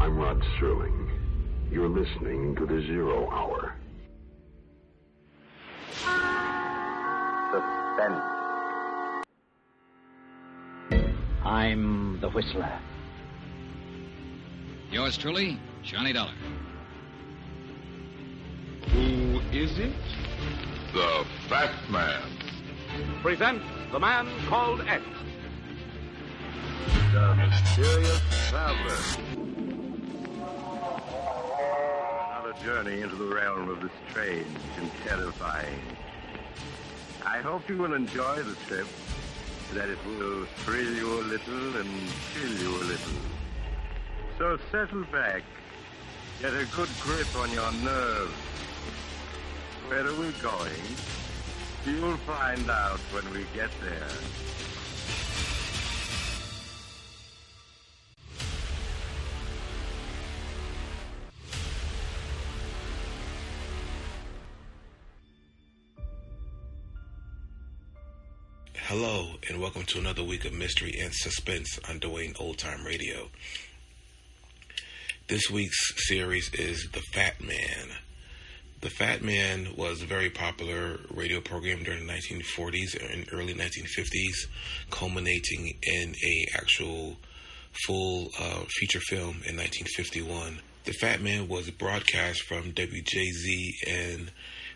I'm Rod Serling. You're listening to the Zero Hour. Suspense. I'm the Whistler. Yours truly, Johnny Dollar. Who is it? The Fat Man. Presents The Man Called X. The Mysterious Traveler. Another journey into the realm of the strange and terrifying. I hope you will enjoy the trip, that it will thrill you a little and chill you a little. So settle back, get a good grip on your nerves. Where are we going? You'll find out when we get there. Hello, and welcome to another week of mystery and suspense on Dwayne Old Time Radio. This week's series is The Fat Man. The Fat Man was a very popular radio program during the 1940s and early 1950s, culminating in a actual full feature film in 1951. The Fat Man was broadcast from WJZ in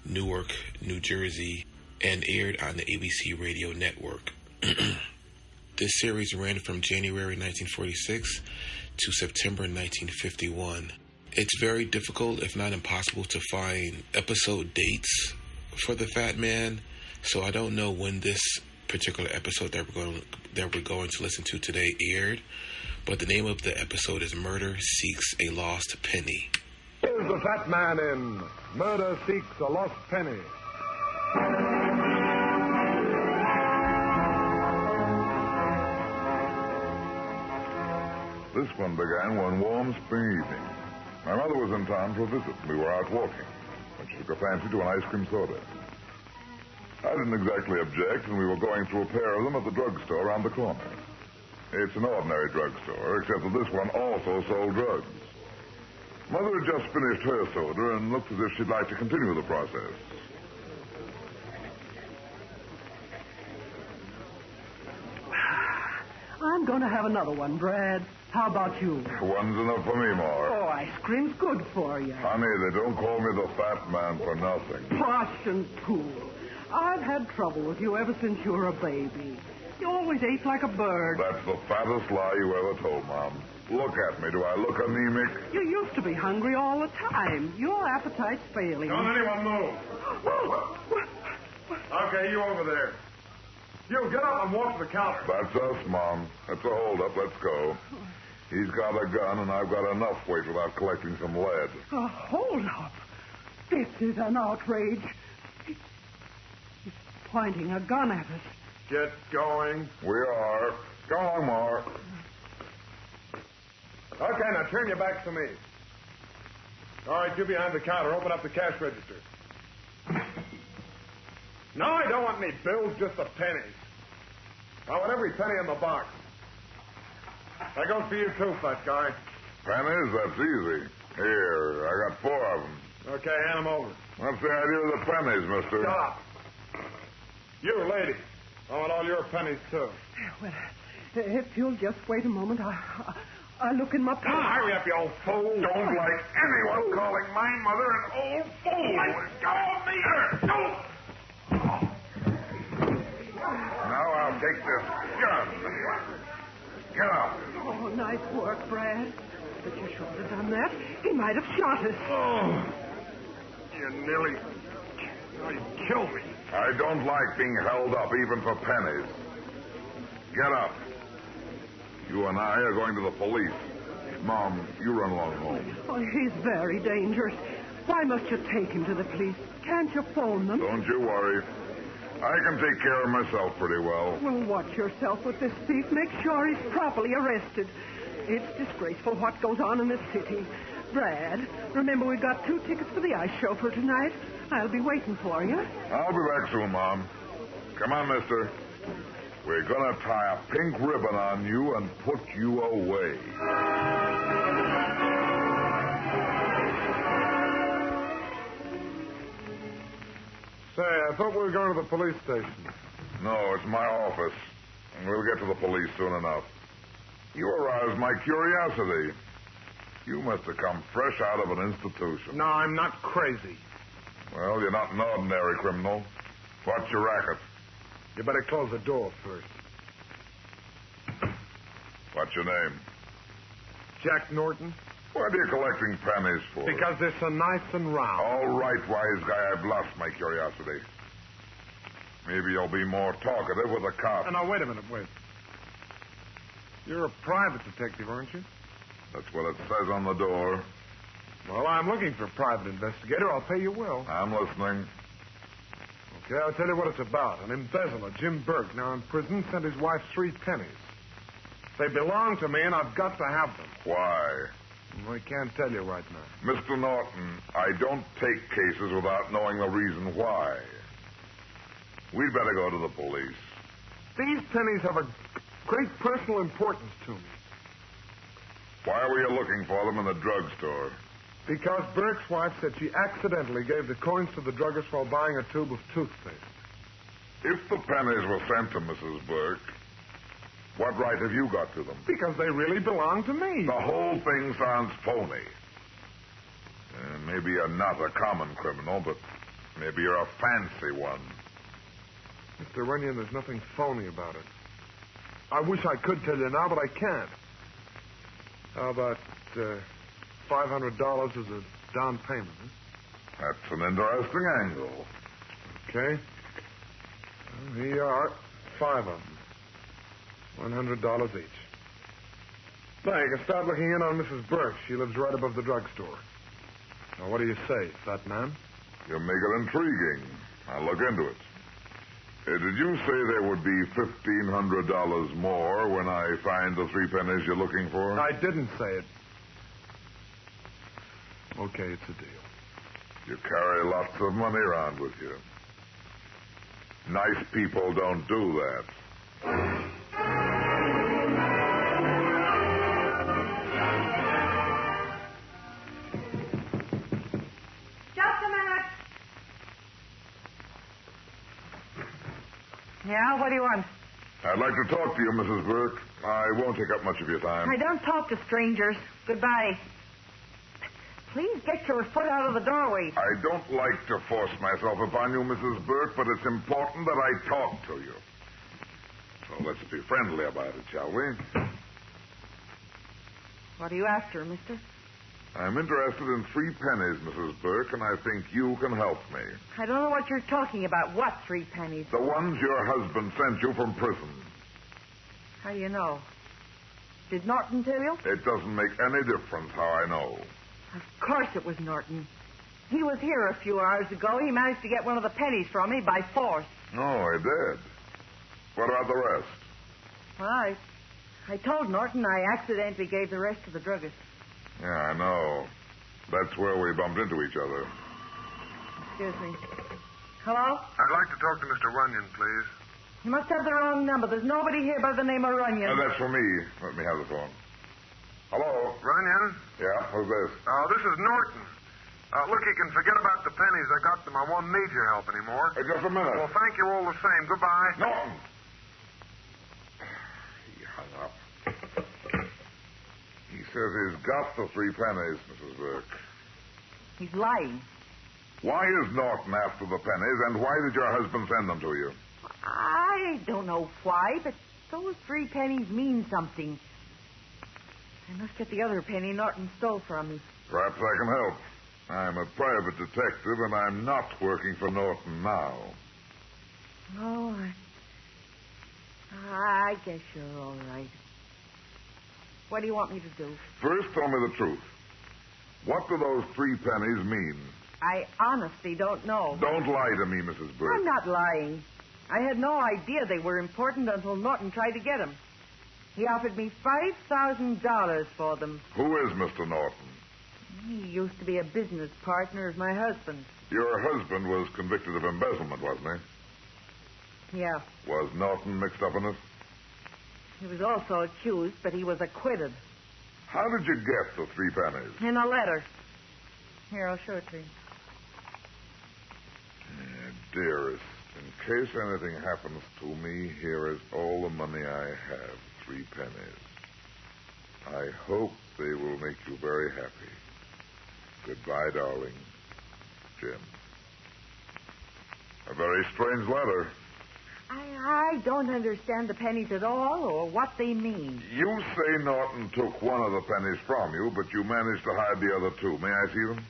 Newark, New Jersey, and aired on the ABC radio network. This series ran from January 1946 to September 1951. It's very difficult, if not impossible, to find episode dates for The Fat Man, so I don't know when this particular episode that we're going to listen to today aired, but the name of the episode is Murder Seeks a Lost Penny. Here's the Fat Man in Murder Seeks a Lost Penny. This one began one warm spring evening. My mother was in town for a visit. We were out walking when she took a fancy to an ice cream soda. I didn't exactly object, and we were going through a pair of them at the drugstore around the corner. It's an ordinary drugstore, except that this one also sold drugs. Mother had just finished her soda and looked as if she'd like to continue the process. I'm going to have another one, Brad. How about you? One's enough for me, Ma. Oh, ice cream's good for you. Honey, they don't call me the Fat Man for nothing. Posh and cool. I've had trouble with you ever since you were a baby. You always ate like a bird. That's the fattest lie you ever told, Mom. Look at me. Do I look anemic? You used to be hungry all the time. Your appetite's failing. Don't anyone move. Okay, you over there. You, get up and walk to the counter. That's us, Mom. That's a hold-up. Let's go. He's got a gun, and I've got enough weight without collecting some lead. Hold up. This is an outrage. He's pointing a gun at us. Get going. We are. Go on, Mark. Okay, now turn your backs to me. All right, you behind the counter. Open up the cash register. No, I don't want any bills, just the pennies. I want every penny in the box. That goes for you too, fat guy. Pennies? That's easy. Here, I got 4 of them. Okay, hand them over. What's the idea of the pennies, mister? Shut up. You, lady. I want all your pennies, too. Well, if you'll just wait a moment, I'll look in my pocket. Hurry up, you old fool. Don't like anyone calling my mother an old fool. Let go of me. No. Now I'll take this gun. Get up. Oh, nice work, Brad. But you shouldn't have done that. He might have shot us. Oh. You nearly... Oh, you killed me. I don't like being held up, even for pennies. Get up. You and I are going to the police. Mom, you run along home. Oh, he's very dangerous. Why must you take him to the police? Can't you phone them? Don't you worry. I can take care of myself pretty well. Well, watch yourself with this thief. Make sure he's properly arrested. It's disgraceful what goes on in this city. Brad, remember we've got 2 tickets for the ice show for tonight. I'll be waiting for you. I'll be back soon, Mom. Come on, mister. We're going to tie a pink ribbon on you and put you away. Say, I thought we were going to the police station. No, it's my office. And we'll get to the police soon enough. You aroused my curiosity. You must have come fresh out of an institution. No, I'm not crazy. Well, you're not an ordinary criminal. What's your racket? You better close the door first. What's your name? Jack Norton. What are you collecting pennies for? Because they're so nice and round. All right, wise guy, I've lost my curiosity. Maybe you'll be more talkative with a cop. Now, wait a minute, wait. You're a private detective, aren't you? That's what it says on the door. Well, I'm looking for a private investigator. I'll pay you well. I'm listening. Okay, I'll tell you what it's about. An embezzler, Jim Burke, now in prison, sent his wife 3 pennies. They belong to me, and I've got to have them. Why? I can't tell you right now. Mr. Norton, I don't take cases without knowing the reason why. We'd better go to the police. These pennies have a great personal importance to me. Why were you looking for them in the drugstore? Because Burke's wife said she accidentally gave the coins to the druggist while buying a tube of toothpaste. If the pennies were sent to Mrs. Burke, what right have you got to them? Because they really belong to me. The whole thing sounds phony. Maybe you're not a common criminal, but maybe you're a fancy one. Mr. Runyon, there's nothing phony about it. I wish I could tell you now, but I can't. How about $500 as a down payment? Huh? That's an interesting angle. Okay. Well, here you are. 5 of them. $100 each. Now, you can start looking in on Mrs. Burke. She lives right above the drugstore. Now, what do you say, fat man? You make it intriguing. I'll look into it. Did you say there would be $1,500 more when I find the 3 pennies you're looking for? I didn't say it. Okay, it's a deal. You carry lots of money around with you. Nice people don't do that. Yeah, what do you want? I'd like to talk to you, Mrs. Burke. I won't take up much of your time. I don't talk to strangers. Goodbye. Please get your foot out of the doorway. I don't like to force myself upon you, Mrs. Burke, but it's important that I talk to you. So let's be friendly about it, shall we? What are you after, mister? I'm interested in 3 pennies, Mrs. Burke, and I think you can help me. I don't know what you're talking about. What 3 pennies? The ones your husband sent you from prison. How do you know? Did Norton tell you? It doesn't make any difference how I know. Of course it was Norton. He was here a few hours ago. He managed to get one of the pennies from me by force. Oh, he did. What about the rest? Well, I told Norton I accidentally gave the rest to the druggist. Yeah, I know. That's where we bumped into each other. Excuse me. Hello? I'd like to talk to Mr. Runyon, please. You must have the wrong number. There's nobody here by the name of Runyon. That's for me. Let me have the phone. Hello? Runyon? Yeah, who's this? This is Norton. Look, you can forget about the pennies. I got them. I won't need your help anymore. Just a minute. Well, thank you all the same. Goodbye. Norton! He hung up. He says he's got the 3 pennies, Mrs. Burke. He's lying. Why is Norton after the pennies, and why did your husband send them to you? I don't know why, but those 3 pennies mean something. I must get the other penny Norton stole from me. Perhaps I can help. I'm a private detective, and I'm not working for Norton now. Oh, I guess you're all right. What do you want me to do? First, tell me the truth. What do those 3 pennies mean? I honestly don't know. Don't lie to me, Mrs. Burke. I'm not lying. I had no idea they were important until Norton tried to get them. He offered me $5,000 for them. Who is Mr. Norton? He used to be a business partner of my husband. Your husband was convicted of embezzlement, wasn't he? Yeah. Was Norton mixed up in it? He was also accused, but he was acquitted. How did you get the 3 pennies? In a letter. Here, I'll show it to you. Dearest, in case anything happens to me, here is all the money I have, 3 pennies. I hope they will make you very happy. Goodbye, darling. Jim. A very strange letter. I don't understand the pennies at all or what they mean. You say Norton took one of the pennies from you, but you managed to hide the other 2. May I see them?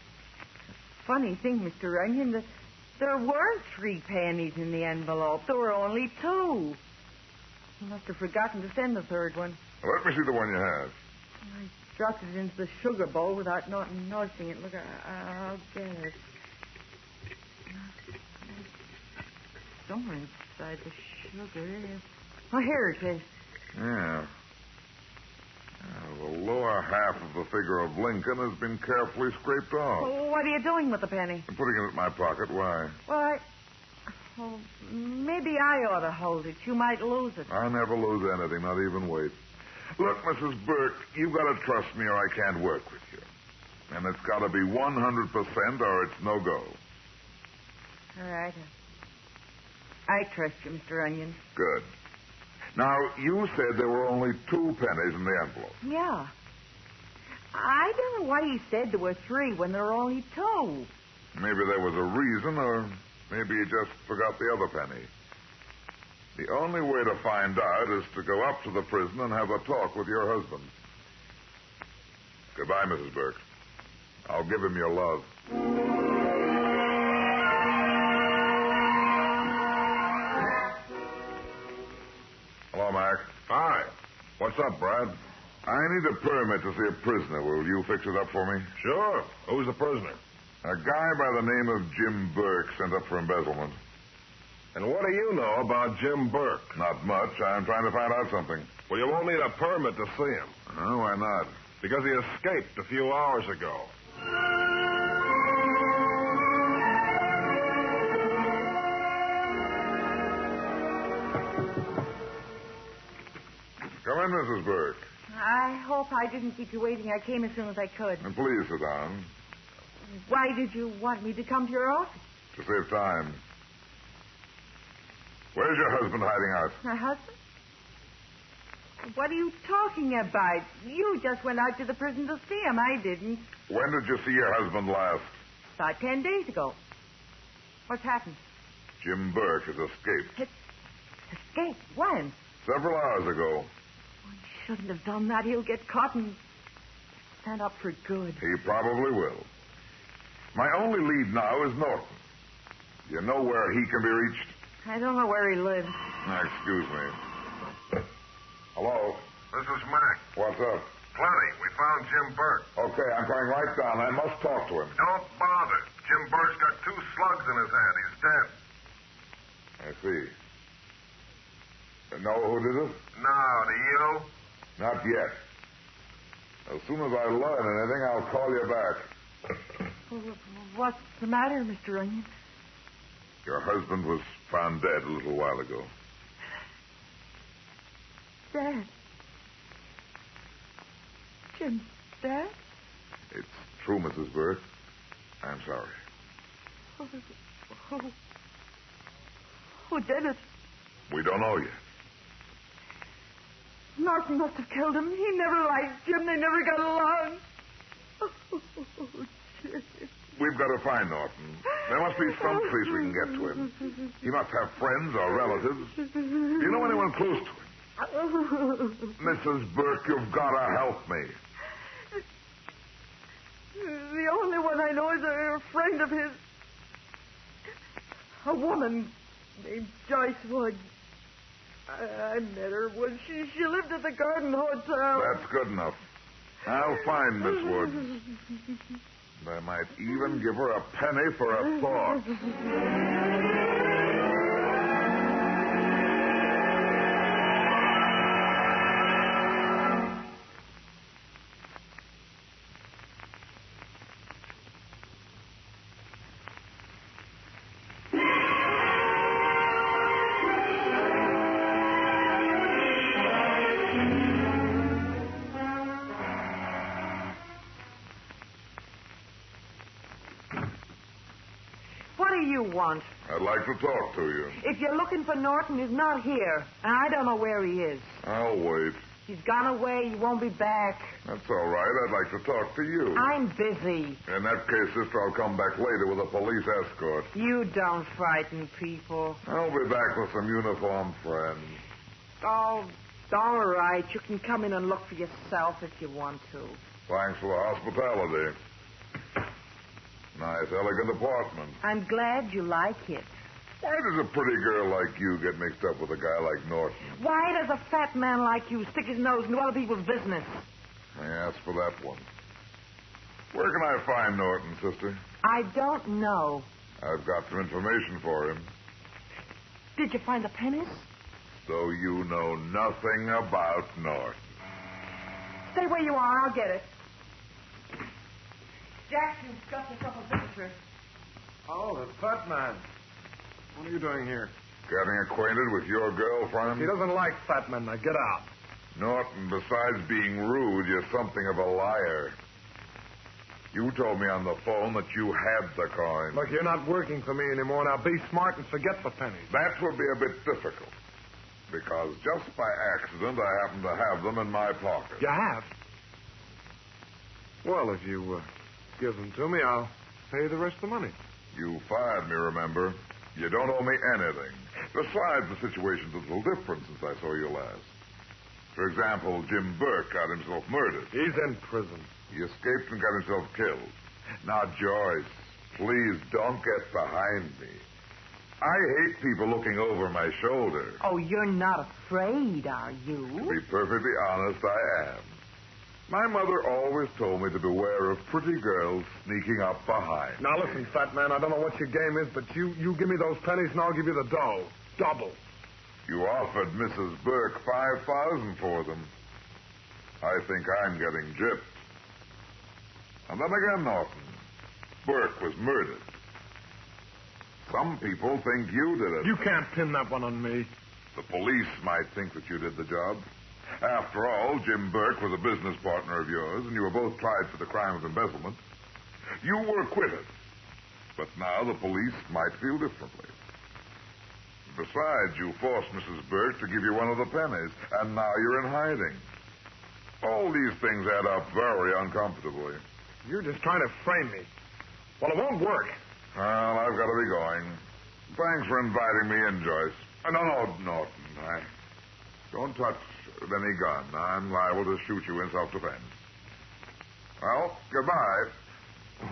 Funny thing, Mr. Onion, that there weren't 3 pennies in the envelope. There were only 2. You must have forgotten to send the 3rd one. Let me see the one you have. I dropped it into the sugar bowl without Norton noticing it. Look, I'll get it. Somewhere inside the sugar. Oh, here it is. Yeah. The lower half of the figure of Lincoln has been carefully scraped off. Well, what are you doing with the penny? I'm putting it in my pocket. Why? Well, maybe I ought to hold it. You might lose it. I never lose anything, not even weight. Look, Mrs. Burke, you've got to trust me or I can't work with you. And it's got to be 100% or it's no go. All right. I trust you, Mr. Onion. Good. Now, you said there were only 2 pennies in the envelope. Yeah. I don't know why he said there were 3 when there were only 2. Maybe there was a reason, or maybe he just forgot the other penny. The only way to find out is to go up to the prison and have a talk with your husband. Goodbye, Mrs. Burke. I'll give him your love. Hello, Mac. Hi. What's up, Brad? I need a permit to see a prisoner. Will you fix it up for me? Sure. Who's the prisoner? A guy by the name of Jim Burke sent up for embezzlement. And what do you know about Jim Burke? Not much. I'm trying to find out something. Well, you won't need a permit to see him. Oh, why not? Because he escaped a few hours ago. Come in, Mrs. Burke. I hope I didn't keep you waiting. I came as soon as I could. And please sit down. Why did you want me to come to your office? To save time. Where's your husband hiding out? My husband? What are you talking about? You just went out to the prison to see him. I didn't. When did you see your husband last? About 10 days ago. What's happened? Jim Burke has escaped. Escaped? When? Several hours ago. He shouldn't have done that. He'll get caught and stand up for good. He probably will. My only lead now is Norton. Do you know where he can be reached? I don't know where he lives. Excuse me. Hello? This is Mac. What's up? Plenty. We found Jim Burke. Okay, I'm coming right down. I must talk to him. Don't bother. Jim Burke's got 2 slugs in his head. He's dead. I see. Know who did it? No, do you? Not yet. As soon as I learn anything, I'll call you back. What's the matter, Mr. Onion? Your husband was found dead a little while ago. Dead? Jim's dead? It's true, Mrs. Burke. I'm sorry. Who did it? We don't know yet. Norton must have killed him. He never liked Jim. They never got along. Jim. We've got to find Norton. There must be some place we can get to him. He must have friends or relatives. Do you know anyone close to him? Mrs. Burke, you've got to help me. The only one I know is a friend of his. A woman named Joyce Wood. I met her when she lived at the Garden Hotel. That's good enough. I'll find Miss Woods. And I might even give her a penny for a thought. What do you want? I'd like to talk to you. If you're looking for Norton, he's not here. And I don't know where he is. I'll wait. He's gone away. He won't be back. That's all right. I'd like to talk to you. I'm busy. In that case, sister, I'll come back later with a police escort. You don't frighten people. I'll be back with some uniformed friends. Oh, all right. You can come in and look for yourself if you want to. Thanks for the hospitality. Nice, elegant apartment. I'm glad you like it. Why does a pretty girl like you get mixed up with a guy like Norton? Why does a fat man like you stick his nose into other people's business? I asked for that one. Where can I find Norton, sister? I don't know. I've got some information for him. Did you find the pennies? So you know nothing about Norton. Stay where you are. I'll get it. Jackson's got yourself a visitor. Oh, the fat man. What are you doing here? Getting acquainted with your girlfriend? He doesn't like fat men. Now get out. Norton, besides being rude, you're something of a liar. You told me on the phone that you had the coin. Look, you're not working for me anymore. Now be smart and forget the pennies. That would be a bit difficult. Because just by accident, I happen to have them in my pocket. You have? Well, if you give them to me, I'll pay you the rest of the money. You fired me, remember? You don't owe me anything. Besides, the situation's a little different since I saw you last. For example, Jim Burke got himself murdered. He's in prison. He escaped and got himself killed. Now, Joyce, please don't get behind me. I hate people looking over my shoulder. Oh, you're not afraid, are you? To be perfectly honest, I am. My mother always told me to beware of pretty girls sneaking up behind. Now, listen, fat man, I don't know what your game is, but you give me those pennies and I'll give you the dough. Double. You offered Mrs. Burke $5,000 for them. I think I'm getting gypped. And then again, Norton, Burke was murdered. Some people think you did it. You can't pin that one on me. The police might think that you did the job. After all, Jim Burke was a business partner of yours, and you were both tried for the crime of embezzlement. You were acquitted. But now the police might feel differently. Besides, you forced Mrs. Burke to give you one of the pennies, and now you're in hiding. All these things add up very uncomfortably. You're just trying to frame me. Well, it won't work. Well, I've got to be going. Thanks for inviting me in, Joyce. No, Norton. Don't touch any gun. I'm liable to shoot you in self-defense. Well, goodbye.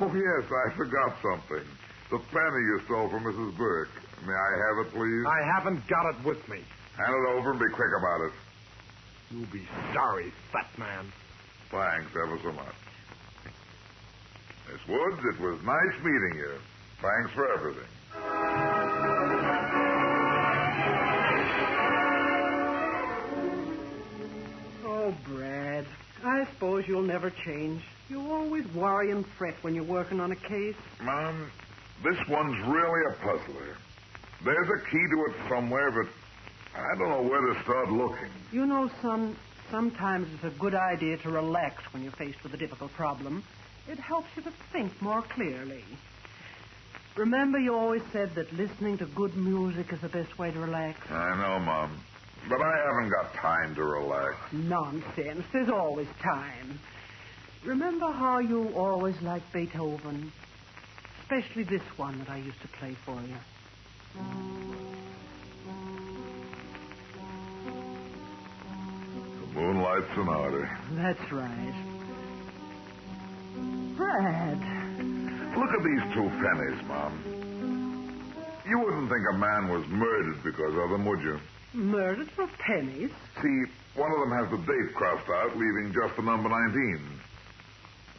Oh, yes, I forgot something. The penny you stole from Mrs. Burke. May I have it, please? I haven't got it with me. Hand it over and be quick about it. You'll be sorry, fat man. Thanks ever so much. Miss Woods, it was nice meeting you. Thanks for everything. Oh, Brad, I suppose you'll never change. You always worry and fret when you're working on a case. Mom, this one's really a puzzler. There's a key to it somewhere, but I don't know where to start looking. You know, son, sometimes it's a good idea to relax when you're faced with a difficult problem. It helps you to think more clearly. Remember, you always said that listening to good music is the best way to relax? I know, Mom. But I haven't got time to relax. Nonsense. There's always time. Remember how you always liked Beethoven? Especially this one that I used to play for you. The Moonlight Sonata. That's right. Brad. Look at these 2 pennies, Mom. You wouldn't think a man was murdered because of them, would you? Murdered for pennies? See, one of them has the date crossed out, leaving just the number 19.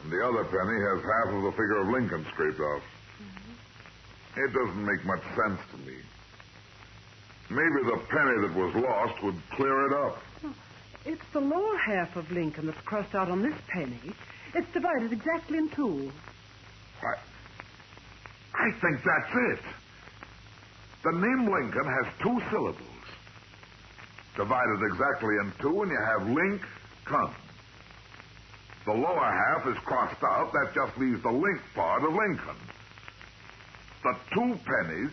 And the other penny has half of the figure of Lincoln scraped off. Mm-hmm. It doesn't make much sense to me. Maybe the penny that was lost would clear it up. Oh, it's the lower half of Lincoln that's crossed out on this penny. It's divided exactly in 2. I think that's it. The name Lincoln has 2 syllables. Divided exactly in 2, and you have Link-con. The lower half is crossed out. That just leaves the link part of Lincoln. The 2 pennies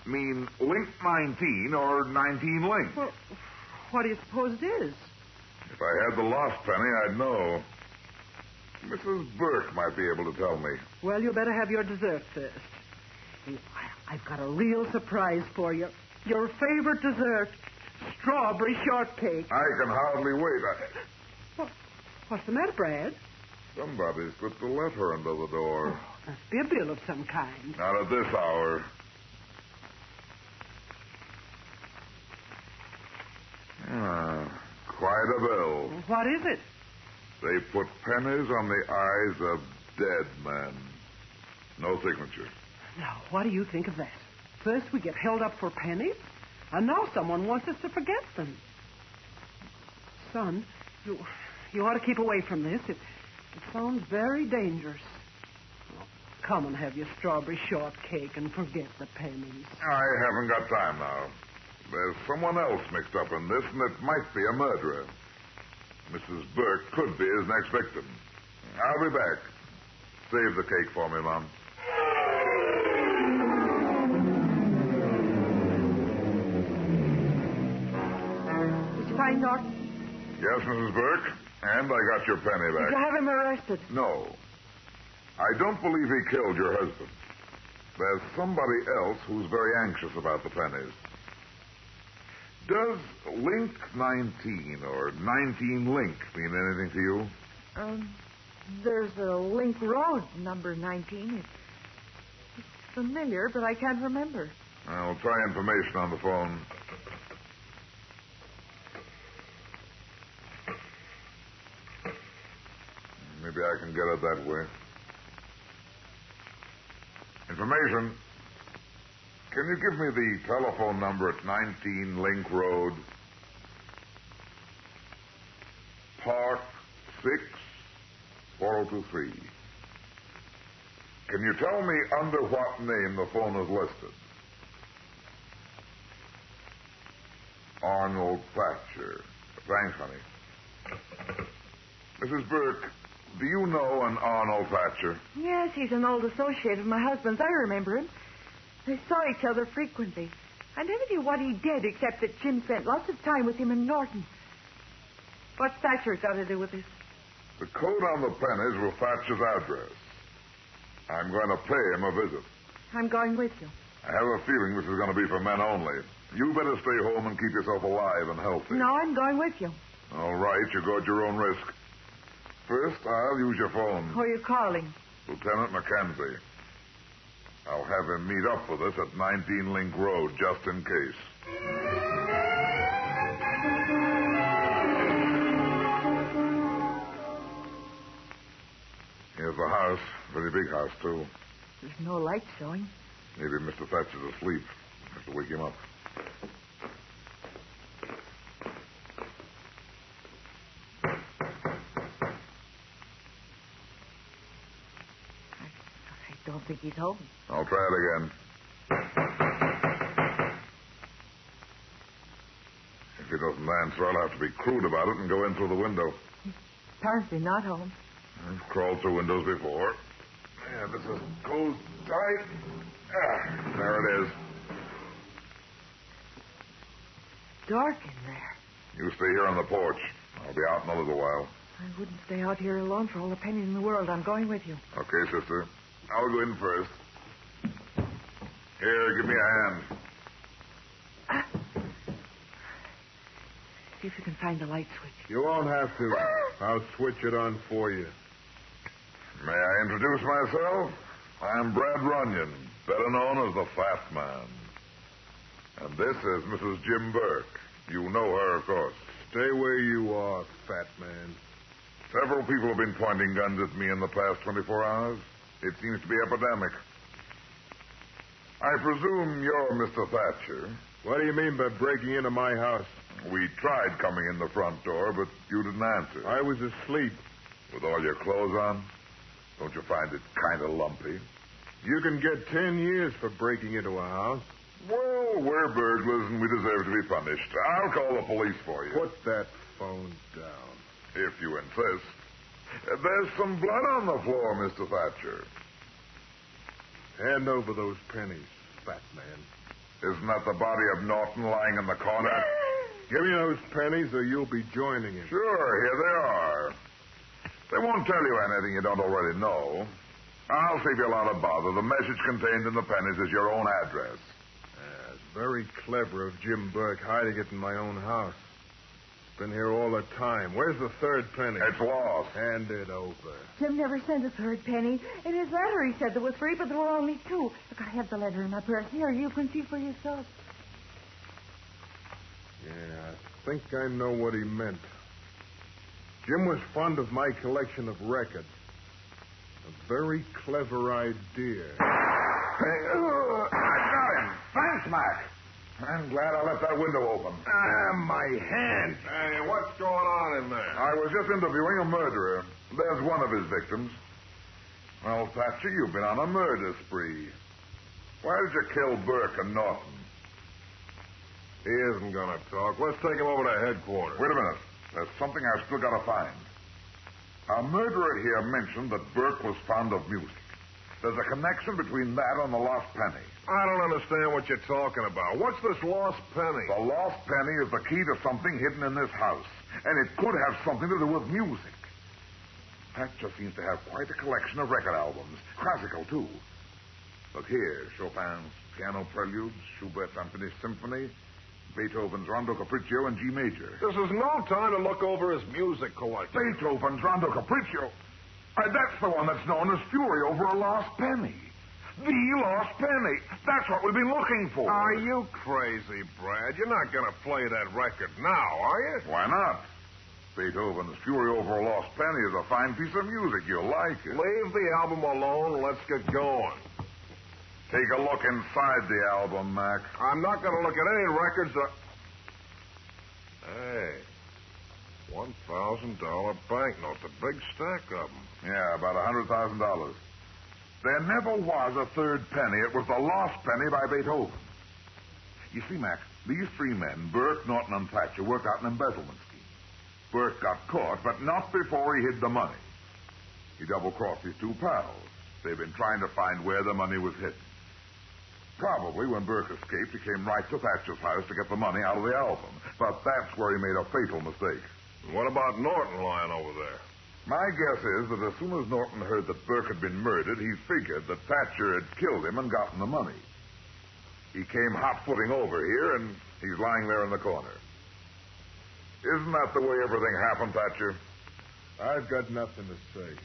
mean Link 19 or 19 Link? Well, what do you suppose it is? If I had the lost penny, I'd know. Mrs. Burke might be able to tell me. Well, you better have your dessert first. I've got a real surprise for you. Your favorite dessert, strawberry shortcake. I can hardly wait. What's the matter, Brad? Somebody slipped a letter under the door. Oh, must be a bill of some kind. Not at this hour. Quite a bill. What is it? They put pennies on the eyes of dead men. No signature. Now, what do you think of that? First we get held up for pennies, and now someone wants us to forget them. Son, you ought to keep away from this. It sounds very dangerous. Well, come and have your strawberry shortcake and forget the pennies. I haven't got time now. There's someone else mixed up in this, and it might be a murderer. Mrs. Burke could be his next victim. I'll be back. Save the cake for me, Mom. Did you find Norton? Yes, Mrs. Burke. And I got your penny back. Did you have him arrested? No. I don't believe he killed your husband. There's somebody else who's very anxious about the pennies. Does Link 19 or 19 Link mean anything to you? There's a Link Road, number 19. It's familiar, but I can't remember. I'll try information on the phone. Maybe I can get it that way. Information. Can you give me the telephone number at 19 Link Road? Park 6, 4023. Can you tell me under what name the phone is listed? Arnold Thatcher. Thanks, honey. Mrs. Burke, do you know an Arnold Thatcher? Yes, he's an old associate of my husband's. I remember him. They saw each other frequently. I never knew what he did, except that Jim spent lots of time with him in Norton. What's Thatcher got to do with this? The code on the pennies was Thatcher's address. I'm going to pay him a visit. I'm going with you. I have a feeling this is going to be for men only. You better stay home and keep yourself alive and healthy. No, I'm going with you. All right, you go at your own risk. First, I'll use your phone. Who are you calling? Lieutenant Mackenzie. I'll have him meet up with us at 19 Link Road, just in case. Here's the house. Very big house, too. There's no light showing. Maybe Mr. Thatcher's asleep. Have to wake him up. I don't think he's home. I'll try it again. If he doesn't answer, I'll have to be crude about it and go in through the window. Apparently not home. I've crawled through windows before. Yeah, this is closed tight. There it is. Dark in there. You stay here on the porch. I'll be out in a little while. I wouldn't stay out here alone for all the pennies in the world. I'm going with you. Okay, sister. I'll go in first. Here, give me a hand. See if you can find the light switch. You won't have to. I'll switch it on for you. May I introduce myself? I'm Brad Runyon, better known as the Fat Man. And this is Mrs. Jim Burke. You know her, of course. Stay where you are, Fat Man. Several people have been pointing guns at me in the past 24 hours. It seems to be epidemic. I presume you're Mr. Thatcher. What do you mean by breaking into my house? We tried coming in the front door, but you didn't answer. I was asleep. With all your clothes on? Don't you find it kind of lumpy? You can get 10 years for breaking into a house. Well, we're burglars and we deserve to be punished. I'll call the police for you. Put that phone down. If you insist. There's some blood on the floor, Mr. Thatcher. Hand over those pennies, Fat Man. Isn't that the body of Norton lying in the corner? Give me those pennies or you'll be joining him. Sure, here they are. They won't tell you anything you don't already know. I'll save you a lot of bother. The message contained in the pennies is your own address. It's very clever of Jim Burke hiding it in my own house. Been here all the time. Where's the third penny? It's lost. Hand it over. Jim never sent a third penny. In his letter, he said there was 3, but there were only 2. Look, I have the letter in my purse. Here, you can see for yourself. Yeah, I think I know what he meant. Jim was fond of my collection of records. A very clever idea. I got him. Thanks, Mac. I'm glad I left that window open. My hand. Hey, what's going on in there? I was just interviewing a murderer. There's one of his victims. Well, Thatcher, you've been on a murder spree. Why did you kill Burke and Norton? He isn't going to talk. Let's take him over to headquarters. Wait a minute. There's something I've still got to find. Our murderer here mentioned that Burke was fond of music. There's a connection between that and the lost penny. I don't understand what you're talking about. What's this lost penny? The lost penny is the key to something hidden in this house, and it could have something to do with music. Thatcher seems to have quite a collection of record albums, classical, too. Look here, Chopin's Piano Preludes, Schubert's Unfinished Symphony, Beethoven's Rondo Capriccio in G major. This is no time to look over his music collection. Beethoven's Rondo Capriccio? That's the one that's known as Fury Over a Lost Penny. The lost penny. That's what we've been looking for. Are you crazy, Brad? You're not going to play that record now, are you? Why not? Beethoven's Fury Over a Lost Penny is a fine piece of music. You'll like it. Leave the album alone. Let's get going. Take a look inside the album, Mac. I'm not going to look at any records that... Hey, $1,000 banknotes, a big stack of them. Yeah, about $100,000. There never was a third penny. It was the lost penny by Beethoven. You see, Mac, these 3 men, Burke, Norton, and Thatcher, worked out an embezzlement scheme. Burke got caught, but not before he hid the money. He double-crossed his 2 pals. They've been trying to find where the money was hidden. Probably when Burke escaped, he came right to Thatcher's house to get the money out of the album. But that's where he made a fatal mistake. What about Norton lying over there? My guess is that as soon as Norton heard that Burke had been murdered, he figured that Thatcher had killed him and gotten the money. He came hot-footing over here, and he's lying there in the corner. Isn't that the way everything happened, Thatcher? I've got nothing to say.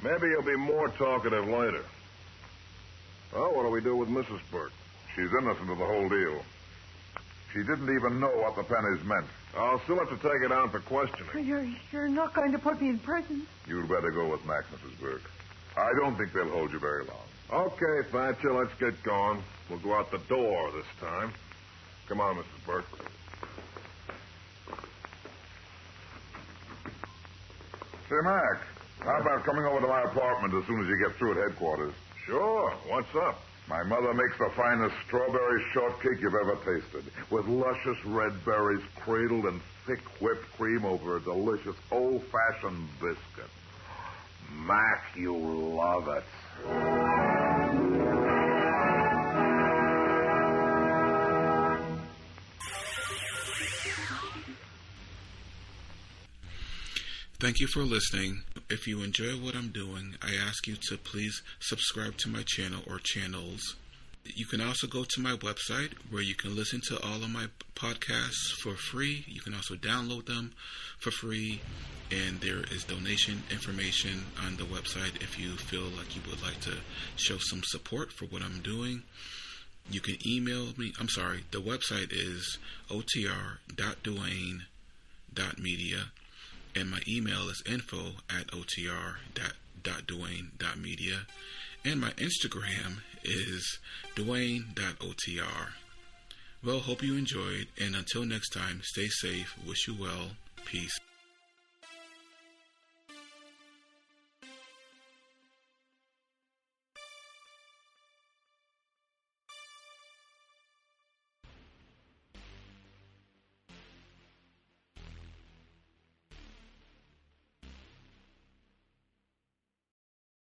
Maybe you'll be more talkative later. Well, what do we do with Mrs. Burke? She's innocent of the whole deal. She didn't even know what the pennies meant. I'll still have to take her down for questioning. You're not going to put me in prison? You'd better go with Mac, Mrs. Burke. I don't think they'll hold you very long. Okay, Thatcher, let's get going. We'll go out the door this time. Come on, Mrs. Burke. Say, Mac, how about coming over to my apartment as soon as you get through at headquarters? Sure. What's up? My mother makes the finest strawberry shortcake you've ever tasted, with luscious red berries cradled in thick whipped cream over a delicious old-fashioned biscuit. Mac, you love it. Thank you for listening. If you enjoy what I'm doing, I ask you to please subscribe to my channel or channels. You can also go to my website where you can listen to all of my podcasts for free. You can also download them for free. And there is donation information on the website if you feel like you would like to show some support for what I'm doing. You can email me. The website is otr.duane.media. And my email is info@otr.duane.media. And my Instagram is duane.otr. Well, hope you enjoyed. And until next time, stay safe. Wish you well. Peace.